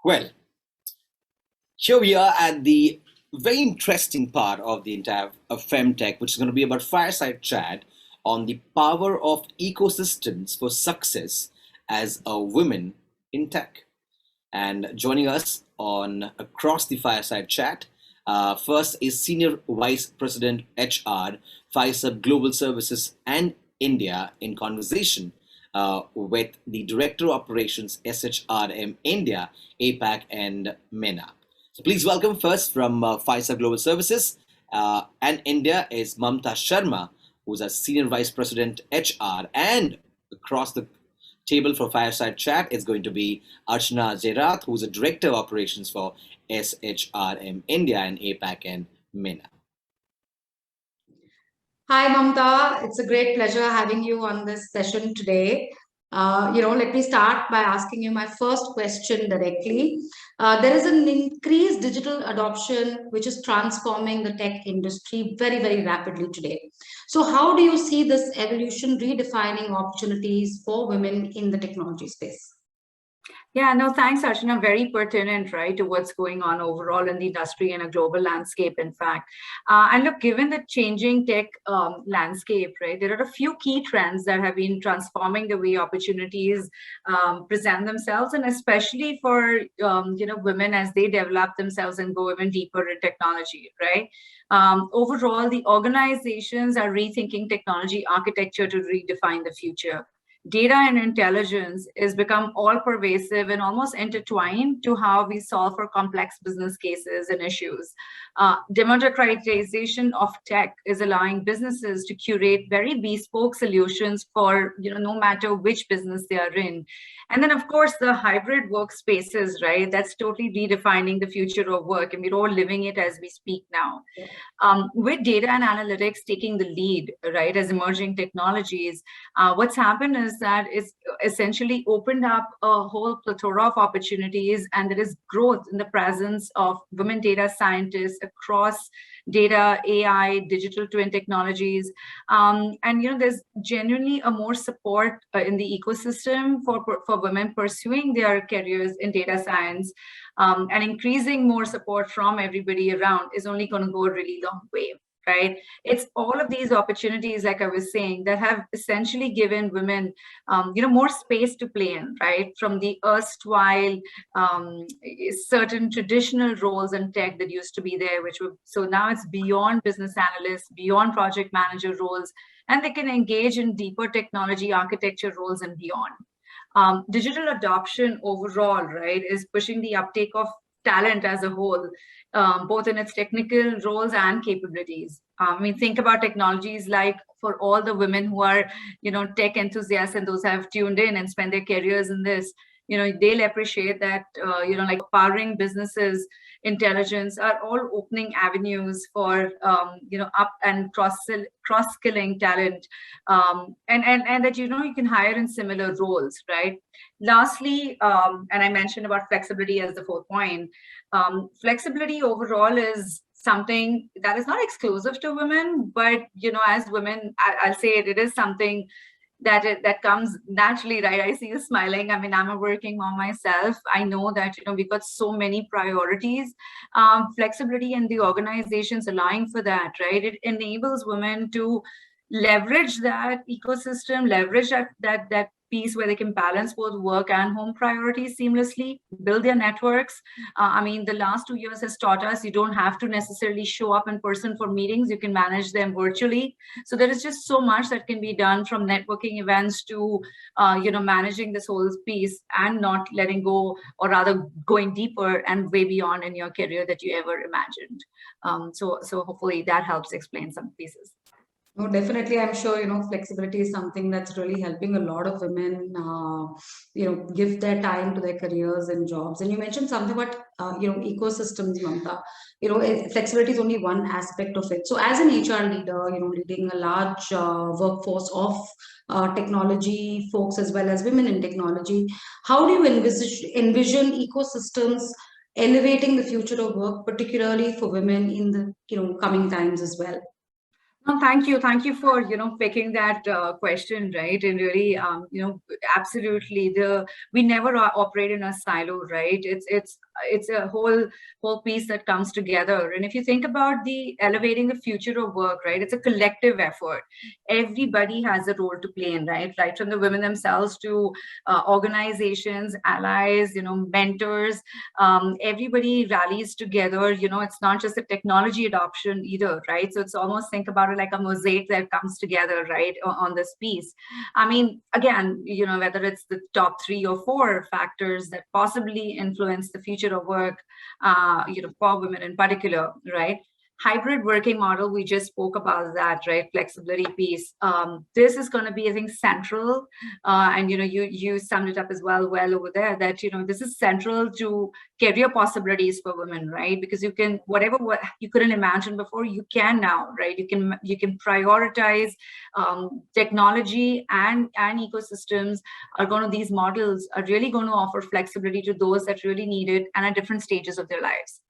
Well, here we are at the very interesting part of the entire of FemTech, which is going to be about fireside chat on the power of ecosystems for success as a woman in tech. And joining us on across the fireside chat, first is Senior Vice President HR, Fiserv Global Services and India in conversation with the Director of Operations SHRM India, APAC and MENA. So please welcome first from Fiserv Global Services and India is Mamta Sharma, who's a Senior Vice President HR, and across the table for Fireside Chat is going to be Archana Jerath, who's a Director of Operations for SHRM India and APAC and MENA. Hi, Mamta. It's a great pleasure having you on this session today. Let me start by asking you my first question directly. There is an increased digital adoption which is transforming the tech industry very, very rapidly today. So how do you see this evolution redefining opportunities for women in the technology space? Yeah, no, thanks, Archana. Very pertinent, right, to what's going on overall in the industry and a global landscape, in fact. And look, given the changing tech landscape, right, there are a few key trends that have been transforming the way opportunities present themselves, and especially for, women as they develop themselves and go even deeper in technology, right? Overall, the organizations are rethinking technology architecture to redefine the future. Data and intelligence is become all pervasive and almost intertwined to how we solve for complex business cases and issues. Democratization of tech is allowing businesses to curate very bespoke solutions for, no matter which business they are in. And then, of course, the hybrid workspaces, right? That's totally redefining the future of work, and we're all living it as we speak now. With data and analytics taking the lead, right, as emerging technologies, what's happened is that it's essentially opened up a whole plethora of opportunities, and there is growth in the presence of women data scientists across data, AI, digital twin technologies. There's genuinely a more support in the ecosystem for women pursuing their careers in data science, and increasing more support from everybody around is only going to go a really long way. Right? It's all of these opportunities, like I was saying, that have essentially given women, more space to play in, right? From the erstwhile certain traditional roles in tech that used to be there, so now it's beyond business analysts, beyond project manager roles, and they can engage in deeper technology architecture roles and beyond. Digital adoption overall, right, is pushing the uptake of talent as a whole, both in its technical roles and capabilities. Think about technologies like for all the women who are, tech enthusiasts and those who have tuned in and spent their careers in this, they'll appreciate that, like powering businesses, intelligence are all opening avenues for, up and cross-skilling talent, and that, you can hire in similar roles, right? Lastly, and I mentioned about flexibility as the fourth point, flexibility overall is something that is not exclusive to women, but, as women, I'll say it is something that comes naturally, right? I see you smiling. I'm a working mom myself. I know that, we've got so many priorities. Flexibility in the organizations allowing for that, right? It enables women to leverage that ecosystem, leverage that piece where they can balance both work and home priorities seamlessly, build their networks. The last 2 years has taught us you don't have to necessarily show up in person for meetings. You can manage them virtually. So there is just so much that can be done, from networking events to, managing this whole piece and not letting go, or rather going deeper and way beyond in your career that you ever imagined. So hopefully that helps explain some pieces. No, definitely. I'm sure, flexibility is something that's really helping a lot of women, give their time to their careers and jobs. And you mentioned something about, ecosystems, Mamta. Flexibility is only one aspect of it. So as an HR leader, leading a large workforce of technology folks as well as women in technology, how do you envision ecosystems elevating the future of work, particularly for women in the, coming times as well? Thank you. Thank you for, picking that question, right? And really, absolutely, we never operate in a silo, right? It's a whole piece that comes together. And if you think about the elevating the future of work, right, it's a collective effort. Everybody has a role to play in, right from the women themselves to organizations, allies, mentors. Everybody rallies together. It's not just a technology adoption either, right? So it's almost, think about it like a mosaic that comes together, right, on this piece. I mean, again, whether it's the top 3 or 4 factors that possibly influence the future of work, for women in particular, right? Hybrid working model, we just spoke about that, right? Flexibility piece. This is going to be, I think, central. And you summed it up as well over there, that this is central to career possibilities for women, right? Because you can, what you couldn't imagine before, you can now, right? You can prioritize technology and ecosystems these models are really going to offer flexibility to those that really need it and at different stages of their lives.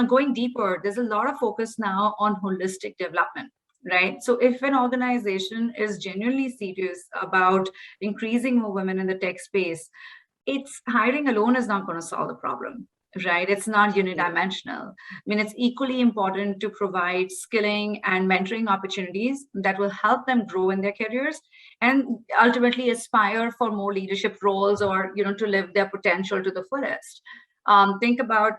Going deeper, there's a lot of focus now on holistic development, right? So if an organization is genuinely serious about increasing more women in the tech space, it's hiring alone is not going to solve the problem, right? It's not unidimensional. I mean, it's equally important to provide skilling and mentoring opportunities that will help them grow in their careers and ultimately aspire for more leadership roles, or to live their potential to the fullest. Think about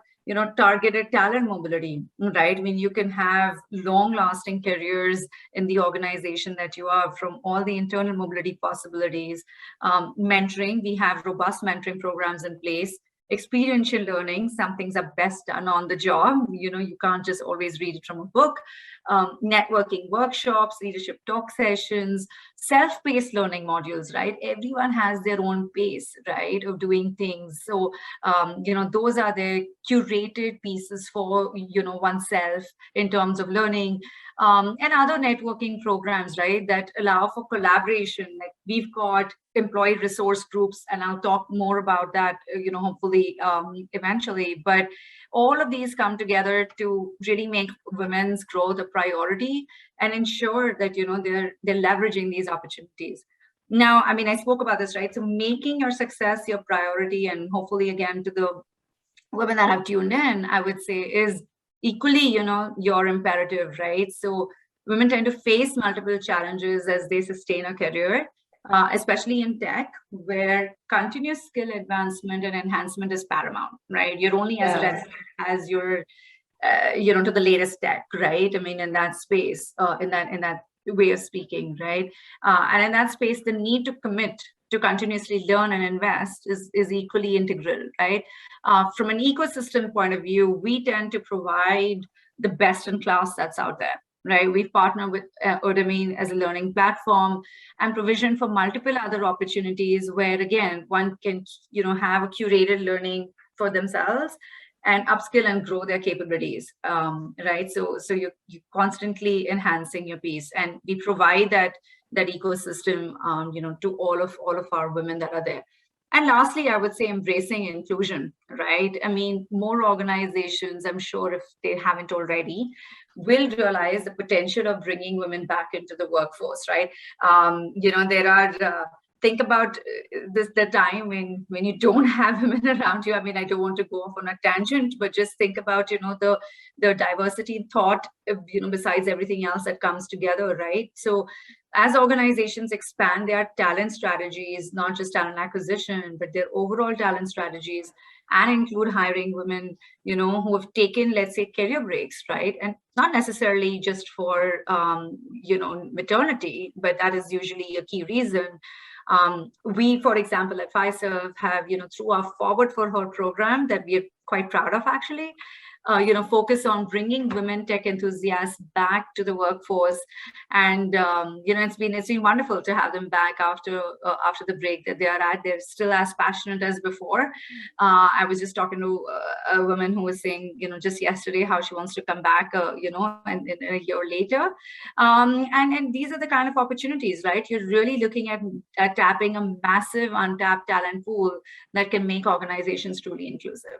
targeted talent mobility, right? I mean, you can have long-lasting careers in the organization that you are, from all the internal mobility possibilities. Mentoring, we have robust mentoring programs in place. Experiential learning, some things are best done on the job. You can't just always read it from a book. Networking workshops, leadership talk sessions, self-paced learning modules, right? Everyone has their own pace, right, of doing things. So, those are the curated pieces for, oneself in terms of learning. And other networking programs, right, that allow for collaboration. Like, we've got employee resource groups, and I'll talk more about that, hopefully eventually. But all of these come together to really make women's growth a priority and ensure that they're leveraging these opportunities. Now, I mean, I spoke about this, right? So making your success your priority, and hopefully, again, to the women that have tuned in, I would say, is equally, your imperative, right? So women tend to face multiple challenges as they sustain a career, especially in tech, where continuous skill advancement and enhancement is paramount, right? You're only as relevant as your, to the latest tech, right? I mean, in that space, in that way of speaking, right? And in that space, the need to commit to continuously learn and invest is equally integral, right? From an ecosystem point of view, we tend to provide the best in class that's out there, right? We've partnered with Udemy as a learning platform and provision for multiple other opportunities where, again, one can, have a curated learning for themselves and upskill and grow their capabilities, right? So you're constantly enhancing your piece, and we provide that ecosystem, to all of our women that are there. And lastly, I would say embracing inclusion, right? I mean, more organizations, I'm sure if they haven't already, will realize the potential of bringing women back into the workforce, right? There are, think about the time when you don't have women around you. I mean, I don't want to go off on a tangent, but just think about, the diversity in thought, besides everything else that comes together, right? So as organizations expand their talent strategies, not just talent acquisition, but their overall talent strategies, and include hiring women, who have taken, let's say, career breaks, right? And not necessarily just for, maternity, but that is usually a key reason. We, for example, at Fiserv have, through our Forward for Her program that we are quite proud of, actually, focus on bringing women tech enthusiasts back to the workforce. And, it's been wonderful to have them back after the break that they are at. They're still as passionate as before. I was just talking to a woman who was saying, just yesterday, how she wants to come back, and a year later. And these are the kind of opportunities, right? You're really looking at tapping a massive untapped talent pool that can make organizations truly inclusive.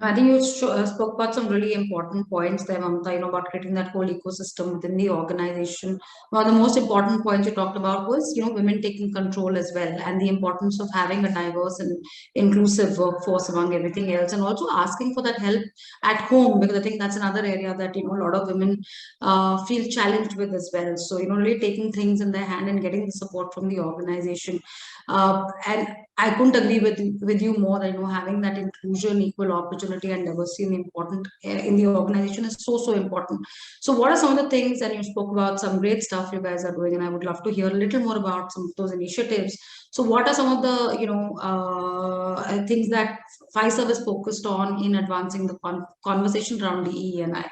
I think you spoke about some really important points there, Mamta, about creating that whole ecosystem within the organization. One of the most important points you talked about was, women taking control as well, and the importance of having a diverse and inclusive workforce among everything else, and also asking for that help at home, because I think that's another area that, a lot of women feel challenged with as well. So, really taking things in their hand and getting the support from the organization. And I couldn't agree with you more that, having that inclusion, equal opportunity, and diversity in the important in the organization is so important. So, what are some of the things? And you spoke about some great stuff you guys are doing, and I would love to hear a little more about some of those initiatives. So, what are some of the things that Fiserv is focused on in advancing the conversation around DE and I?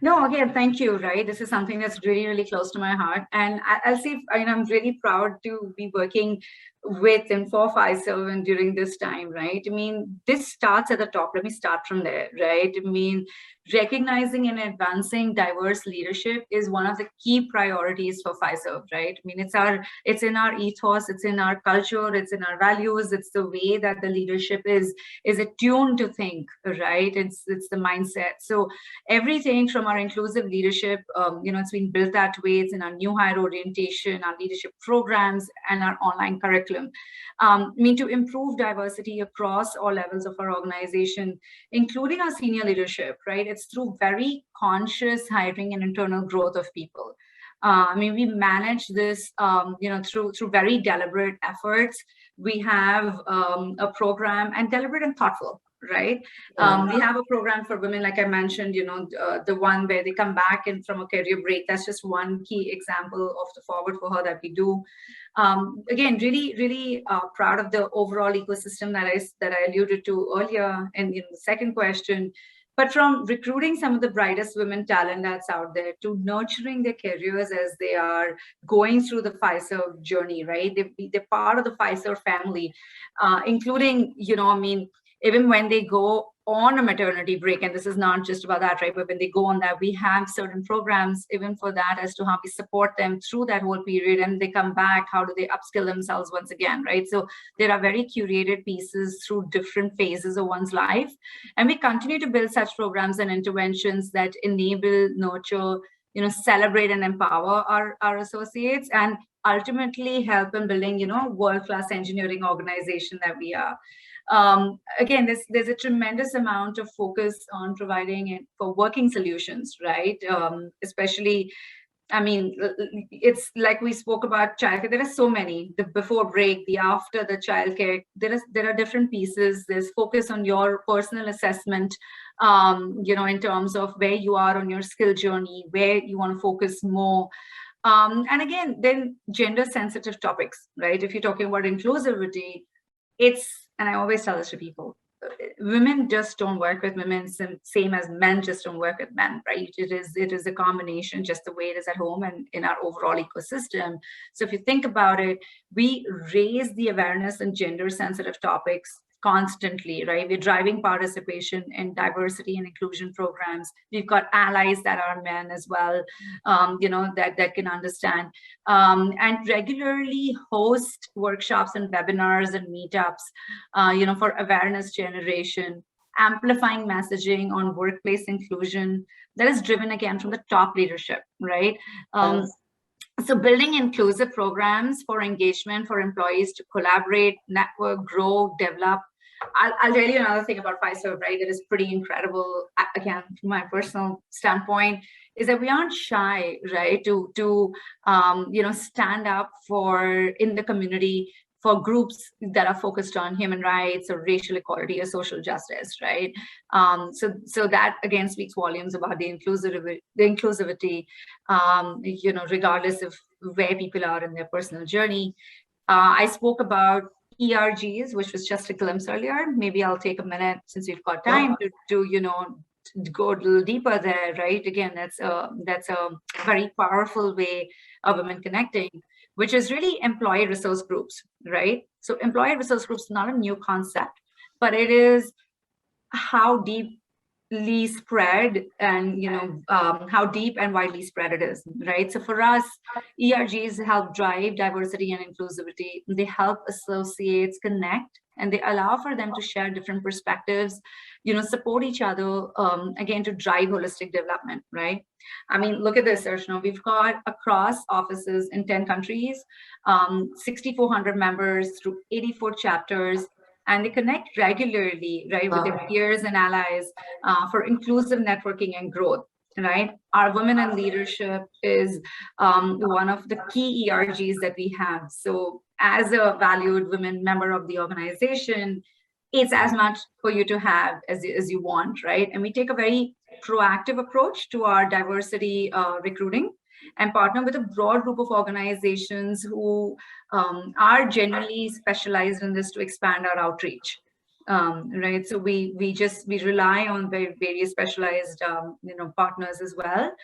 No, again, thank you. Right, this is something that's really, really close to my heart, and I'll see. I'm really proud to be working with and for Fiserv and during this time. Right, I mean, this starts at the top. Let me start from there. Right, I mean, recognizing and advancing diverse leadership is one of the key priorities for Fiserv. Right, I mean, it's in our ethos, it's in our culture, it's in our values, it's the way that the leadership is attuned to think. Right, it's the mindset. So everything from our inclusive leadership, it's been built that way. It's in our new hire orientation, our leadership programs, and our online curriculum. I mean, to improve diversity across all levels of our organization, including our senior leadership, right? It's through very conscious hiring and internal growth of people. I mean, we manage this, through very deliberate efforts. We have a program, and deliberate and thoughtful, right? We have a program for women, like I mentioned, the one where they come back in from a career break. That's just one key example of the forward for her that we do. Again, really, really proud of the overall ecosystem that I alluded to earlier in the second question. But from recruiting some of the brightest women talent that's out there to nurturing their careers as they are going through the Fiserv journey, right? They're part of the Fiserv family, including, even when they go on a maternity break, and this is not just about that, right? But when they go on that, we have certain programs even for that, as to how we support them through that whole period. And they come back, how do they upskill themselves once again, right? So there are very curated pieces through different phases of one's life. And we continue to build such programs and interventions that enable, nurture, celebrate and empower our associates, and ultimately help in building, world-class engineering organization that we are. Again, there's a tremendous amount of focus on providing it for working solutions, right? Especially, I mean, it's like we spoke about childcare. There are so many: the before break, the after the childcare. There are different pieces. There's focus on your personal assessment, in terms of where you are on your skill journey, where you want to focus more. And again, then gender sensitive topics, right? If you're talking about inclusivity, and I always tell this to people, women just don't work with women, same as men just don't work with men, right? It is a combination, just the way it is at home and in our overall ecosystem. So if you think about it, we raise the awareness in gender sensitive topics constantly, right? We're driving participation in diversity and inclusion programs. We've got allies that are men as well, that can understand, and regularly host workshops and webinars and meetups, for awareness generation, amplifying messaging on workplace inclusion that is driven again from the top leadership, right? So building inclusive programs for engagement for employees to collaborate, network, grow, develop. I'll tell you another thing about Fiserv, right? That is pretty incredible. Again, from my personal standpoint, is that we aren't shy, right, to stand up for in the community for groups that are focused on human rights or racial equality or social justice, right? So that again speaks volumes about the inclusivity, regardless of where people are in their personal journey. I spoke about ERGs, which was just a glimpse earlier. Maybe I'll take a minute, since we've got time, to go a little deeper there, right? Again, that's a very powerful way of women connecting, which is really employee resource groups, right? So employee resource groups is not a new concept, but it is how deeply spread and how deep and widely spread it is, right? So for us, ERGs help drive diversity and inclusivity. They help associates connect and they allow for them to share different perspectives, support each other, again, to drive holistic development, right? I mean, look at this, Archana. We've got across offices in 10 countries, 6,400 members through 84 chapters, and they connect regularly, right, with their peers and allies for inclusive networking and growth, right? Our Women in Leadership is one of the key ERGs that we have. So as a valued women member of the organization, it's as much for you to have as you want, right? And we take a very proactive approach to our diversity recruiting and partner with a broad group of organizations who are genuinely specialized in this to expand our outreach. Right, so we rely on various specialized partners as well.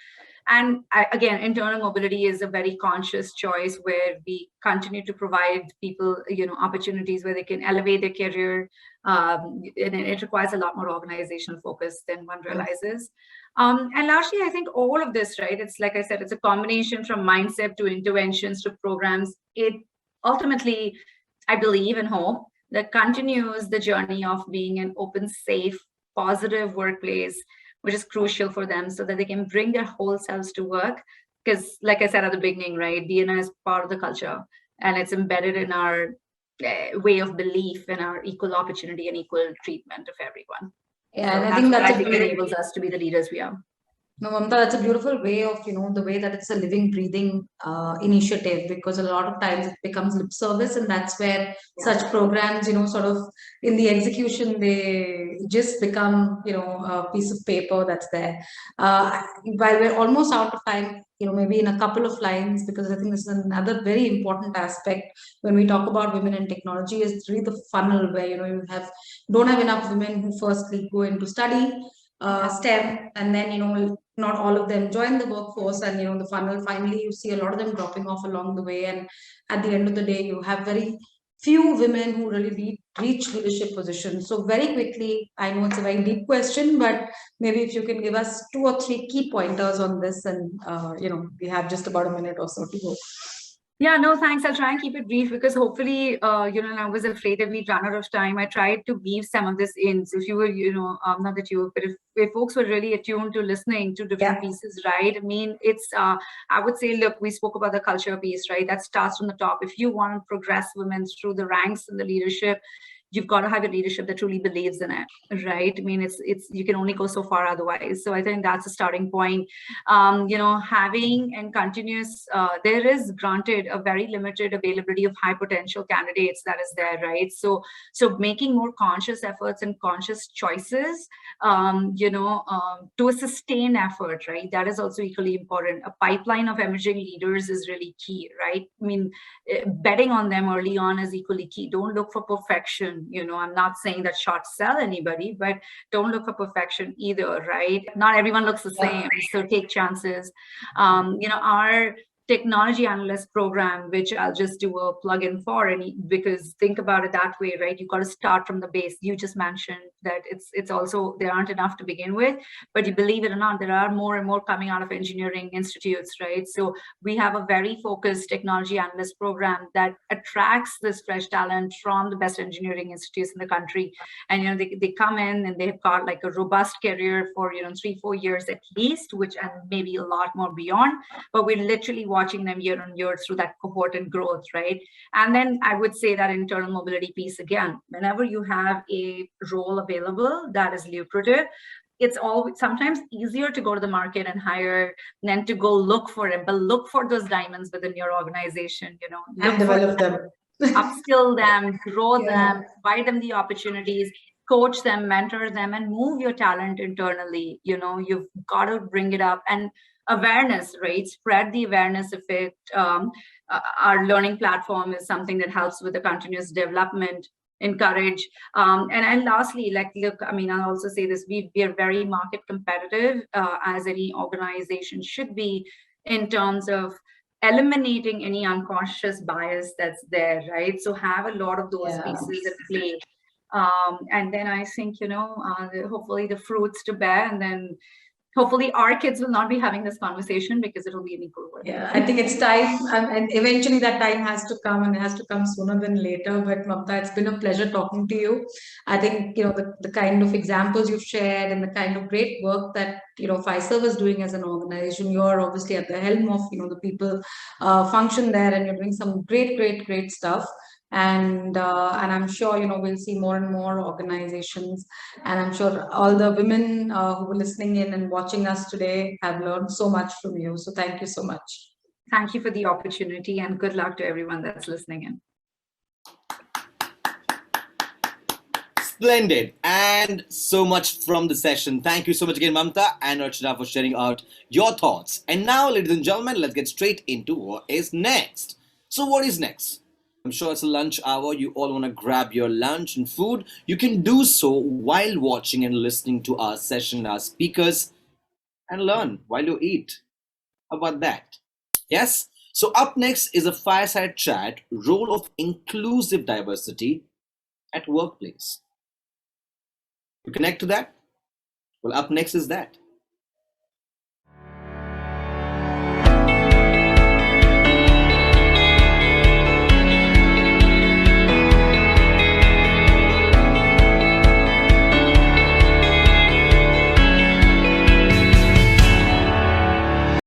And again, internal mobility is a very conscious choice where we continue to provide people, opportunities where they can elevate their career. And it requires a lot more organizational focus than one realizes. And largely, I think all of this, right? It's like I said, it's a combination from mindset to interventions to programs. It ultimately, I believe and hope, that continues the journey of being an open, safe, positive workplace, which is crucial for them so that they can bring their whole selves to work. Because like I said at the beginning, right, DNA is part of the culture and it's embedded in our way of belief and our equal opportunity and equal treatment of everyone. Yeah, So and I think that's what enables us to be the leaders we are. No, Mamta, that's a beautiful way of, the way that it's a living, breathing initiative, because a lot of times it becomes lip service, and that's where such programs, sort of in the execution, they just become, a piece of paper that's there. While we're almost out of time, maybe in a couple of lines, because I think this is another very important aspect when we talk about women in technology, is really the funnel where, you don't have enough women who firstly go into study, STEM, and then not all of them join the workforce, and the funnel, finally you see a lot of them dropping off along the way, and at the end of the day you have very few women who really reach leadership positions. So very quickly, I know it's a very deep question, but maybe if you can give us 2 or 3 key pointers on this, and we have just about a minute or so to go. Yeah, no, thanks. I'll try and keep it brief because hopefully, I was afraid that we'd run out of time. I tried to weave some of this in. So if you were, not that you, but if folks were really attuned to listening to different pieces, right? I mean, it's, I would say, look, we spoke about the culture piece, right? That starts from the top. If you want to progress women through the ranks in the leadership, you've got to have a leadership that truly believes in it, right? I mean, it's you can only go so far otherwise. So I think that's a starting point. Having and continuous, there is granted a very limited availability of high potential candidates that is there, right? So making more conscious efforts and conscious choices, to a sustained effort, right? That is also equally important. A pipeline of emerging leaders is really key, right? I mean, betting on them early on is equally key. Don't look for perfection. I'm not saying that shots sell anybody, but don't look for perfection either, right? Not everyone looks the same, so take chances. Our technology analyst program, which I'll just do a plug-in for, because think about it that way, right? You've got to start from the base. You just mentioned that it's also, there aren't enough to begin with, but you believe it or not, there are more and more coming out of engineering institutes, right? So we have a very focused technology analyst program that attracts this fresh talent from the best engineering institutes in the country. And, they come in and they've got like a robust career for, 3-4 years at least, which, and maybe a lot more beyond, but we're literally watching them year on year through that cohort and growth, right? And then I would say that internal mobility piece again, whenever you have a role available that is lucrative, it's always sometimes easier to go to the market and hire than to go look for it, but look for those diamonds within your organization, and develop them, upskill them, grow them, provide them the opportunities, coach them, mentor them, and move your talent internally. You've got to bring it up. And awareness, right? Spread the awareness of it. Our learning platform is something that helps with the continuous development, encourage. And lastly, look, I mean, I'll also say this, we are very market competitive, as any organization should be, in terms of eliminating any unconscious bias that's there, right? So have a lot of those pieces at play. And then I think, hopefully the fruits to bear, and then Hopefully our kids will not be having this conversation because it will be an equal world. Yeah, I think it's time, and eventually that time has to come, and it has to come sooner than later. But Mamta, it's been a pleasure talking to you. I think, the kind of examples you've shared and the kind of great work that, Fiserv is doing as an organization. You're obviously at the helm of, the people function there, and you're doing some great, great, great stuff. And I'm sure, we'll see more and more organizations, and I'm sure all the women who were listening in and watching us today have learned so much from you. So thank you so much. Thank you for the opportunity, and good luck to everyone that's listening in. Splendid. And so much from the session. Thank you so much again, Mamta and Archana, for sharing out your thoughts. And now, ladies and gentlemen, let's get straight into what is next. So what is next? I'm sure it's a lunch hour. You all want to grab your lunch and food. You can do so while watching and listening to our session, our speakers, and learn while you eat. How about that? Yes? So up next is a fireside chat, role of inclusive diversity at workplace. You connect to that? Well, up next is that.